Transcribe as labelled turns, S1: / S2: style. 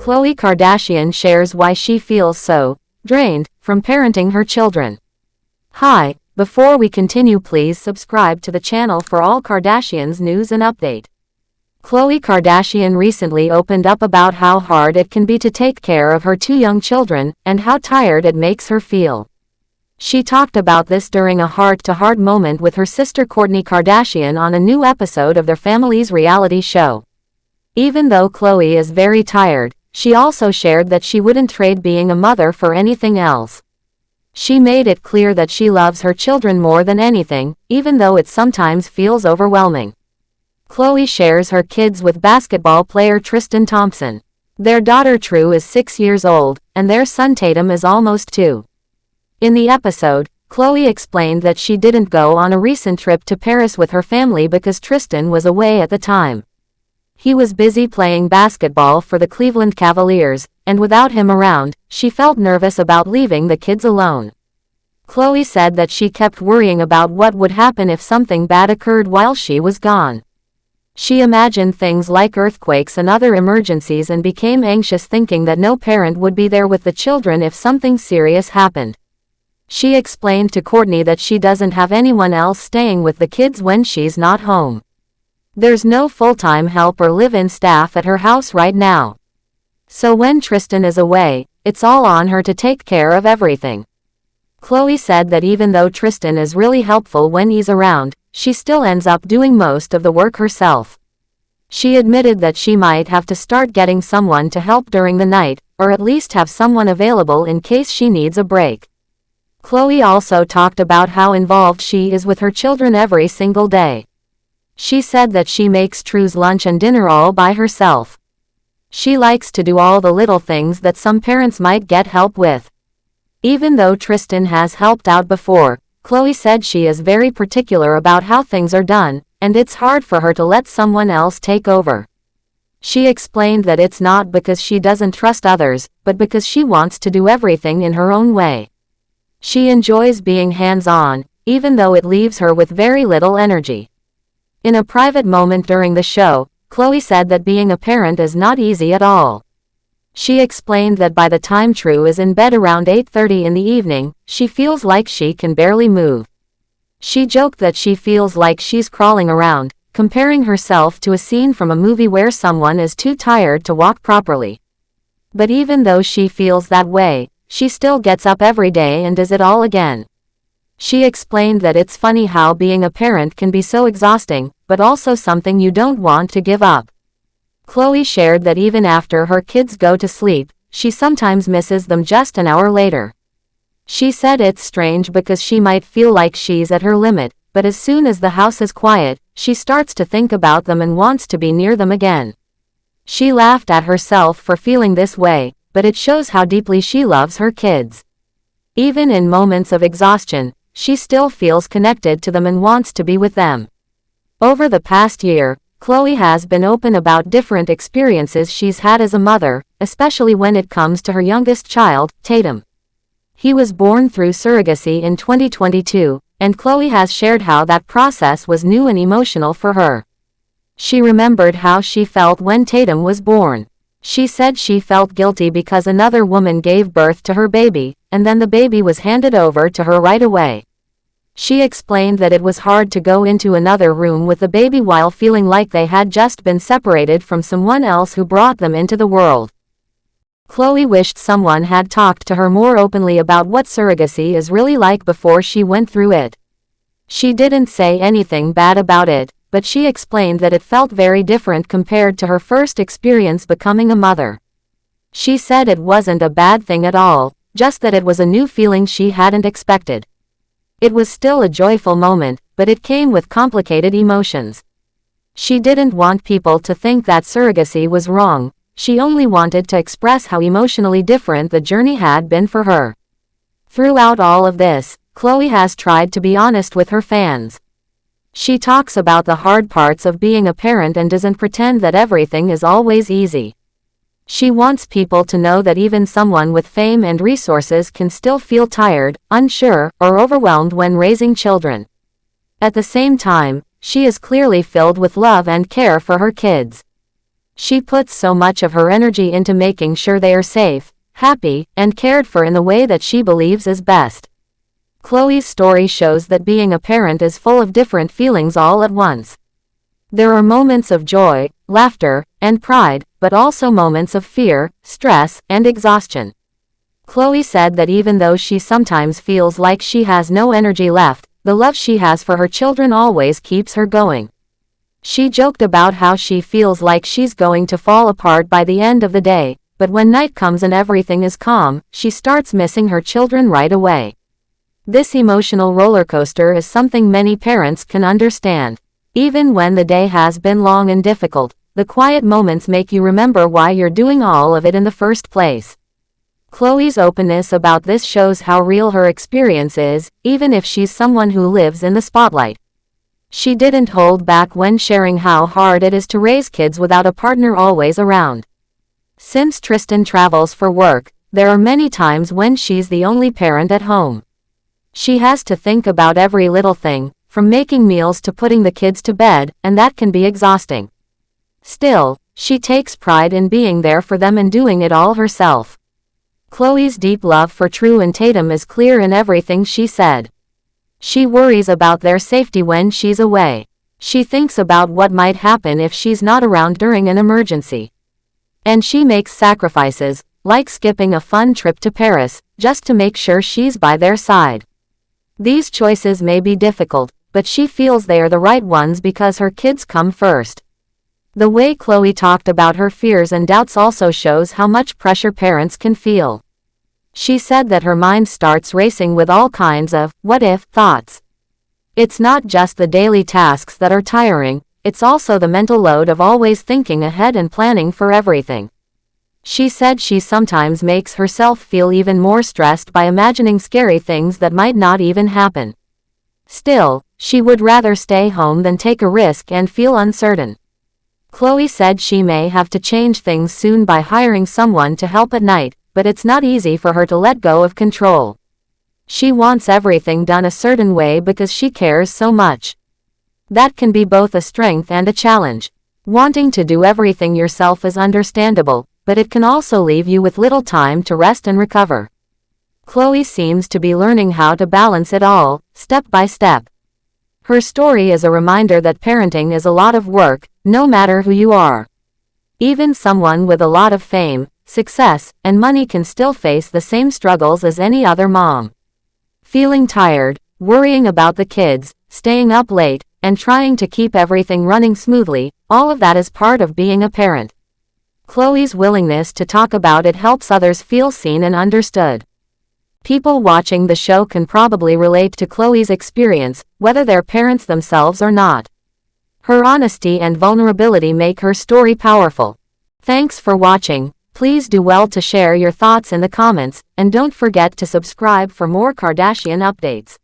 S1: Khloé Kardashian shares why she feels so drained from parenting her children. Hi, before we continue, please subscribe to the channel for all Kardashians news and update. Khloé Kardashian recently opened up about how hard it can be to take care of her two young children and how tired it makes her feel. She talked about this during a heart-to-heart moment with her sister Kourtney Kardashian on a new episode of their family's reality show. Even though Khloé is very tired, she also shared that she wouldn't trade being a mother for anything else. She made it clear that she loves her children more than anything, even though it sometimes feels overwhelming. Khloé shares her kids with basketball player Tristan Thompson. Their daughter True is 6 years old, and their son Tatum is almost 2. In the episode, Khloé explained that she didn't go on a recent trip to Paris with her family because Tristan was away at the time. He was busy playing basketball for the Cleveland Cavaliers, and without him around, she felt nervous about leaving the kids alone. Khloé said that she kept worrying about what would happen if something bad occurred while she was gone. She imagined things like earthquakes and other emergencies and became anxious thinking that no parent would be there with the children if something serious happened. She explained to Kourtney that she doesn't have anyone else staying with the kids when she's not home. There's no full-time help or live-in staff at her house right now. So when Tristan is away, it's all on her to take care of everything. Khloé said that even though Tristan is really helpful when he's around, she still ends up doing most of the work herself. She admitted that she might have to start getting someone to help during the night, or at least have someone available in case she needs a break. Khloé also talked about how involved she is with her children every single day. She said that she makes True's lunch and dinner all by herself. She likes to do all the little things that some parents might get help with. Even though Tristan has helped out before, Khloé said she is very particular about how things are done, and it's hard for her to let someone else take over. She explained that it's not because she doesn't trust others, but because she wants to do everything in her own way. She enjoys being hands-on, even though it leaves her with very little energy. In a private moment during the show, Khloé said that being a parent is not easy at all. She explained that by the time True is in bed around 8:30 in the evening, she feels like she can barely move. She joked that she feels like she's crawling around, comparing herself to a scene from a movie where someone is too tired to walk properly. But even though she feels that way, she still gets up every day and does it all again. She explained that it's funny how being a parent can be so exhausting, but also something you don't want to give up. Khloé shared that even after her kids go to sleep, she sometimes misses them just an hour later. She said it's strange because she might feel like she's at her limit, but as soon as the house is quiet, she starts to think about them and wants to be near them again. She laughed at herself for feeling this way, but it shows how deeply she loves her kids. Even in moments of exhaustion, she still feels connected to them and wants to be with them. Over the past year, Khloé has been open about different experiences she's had as a mother, especially when it comes to her youngest child, Tatum. He was born through surrogacy in 2022, and Khloé has shared how that process was new and emotional for her. She remembered how she felt when Tatum was born. She said she felt guilty because another woman gave birth to her baby, and then the baby was handed over to her right away. She explained that it was hard to go into another room with the baby while feeling like they had just been separated from someone else who brought them into the world. Khloé wished someone had talked to her more openly about what surrogacy is really like before she went through it. She didn't say anything bad about it, but she explained that it felt very different compared to her first experience becoming a mother. She said it wasn't a bad thing at all, just that it was a new feeling she hadn't expected. It was still a joyful moment, but it came with complicated emotions. She didn't want people to think that surrogacy was wrong, she only wanted to express how emotionally different the journey had been for her. Throughout all of this, Khloé has tried to be honest with her fans. She talks about the hard parts of being a parent and doesn't pretend that everything is always easy. She wants people to know that even someone with fame and resources can still feel tired, unsure, or overwhelmed when raising children. At the same time, she is clearly filled with love and care for her kids. She puts so much of her energy into making sure they are safe, happy, and cared for in the way that she believes is best. Khloé's story shows that being a parent is full of different feelings all at once. There are moments of joy, laughter, and pride, but also moments of fear, stress, and exhaustion. Khloé said that even though she sometimes feels like she has no energy left, the love she has for her children always keeps her going. She joked about how she feels like she's going to fall apart by the end of the day, but when night comes and everything is calm, she starts missing her children right away. This emotional roller coaster is something many parents can understand. Even when the day has been long and difficult, the quiet moments make you remember why you're doing all of it in the first place. Khloé's openness about this shows how real her experience is, even if she's someone who lives in the spotlight. She didn't hold back when sharing how hard it is to raise kids without a partner always around. Since Tristan travels for work, there are many times when she's the only parent at home. She has to think about every little thing, from making meals to putting the kids to bed, and that can be exhausting. Still, she takes pride in being there for them and doing it all herself. Khloé's deep love for True and Tatum is clear in everything she said. She worries about their safety when she's away. She thinks about what might happen if she's not around during an emergency. And she makes sacrifices, like skipping a fun trip to Paris, just to make sure she's by their side. These choices may be difficult, but she feels they are the right ones because her kids come first. The way Khloé talked about her fears and doubts also shows how much pressure parents can feel. She said that her mind starts racing with all kinds of what-if thoughts. It's not just the daily tasks that are tiring, it's also the mental load of always thinking ahead and planning for everything. She said she sometimes makes herself feel even more stressed by imagining scary things that might not even happen. Still, she would rather stay home than take a risk and feel uncertain. Khloé said she may have to change things soon by hiring someone to help at night, but it's not easy for her to let go of control. She wants everything done a certain way because she cares so much. That can be both a strength and a challenge. Wanting to do everything yourself is understandable, but it can also leave you with little time to rest and recover. Khloé seems to be learning how to balance it all, step by step. Her story is a reminder that parenting is a lot of work, no matter who you are. Even someone with a lot of fame, success, and money can still face the same struggles as any other mom. Feeling tired, worrying about the kids, staying up late, and trying to keep everything running smoothly, all of that is part of being a parent. Khloé's willingness to talk about it helps others feel seen and understood. People watching the show can probably relate to Khloé's experience, whether they're parents themselves or not. Her honesty and vulnerability make her story powerful. Thanks for watching. Please do well to share your thoughts in the comments, and don't forget to subscribe for more Kardashian updates.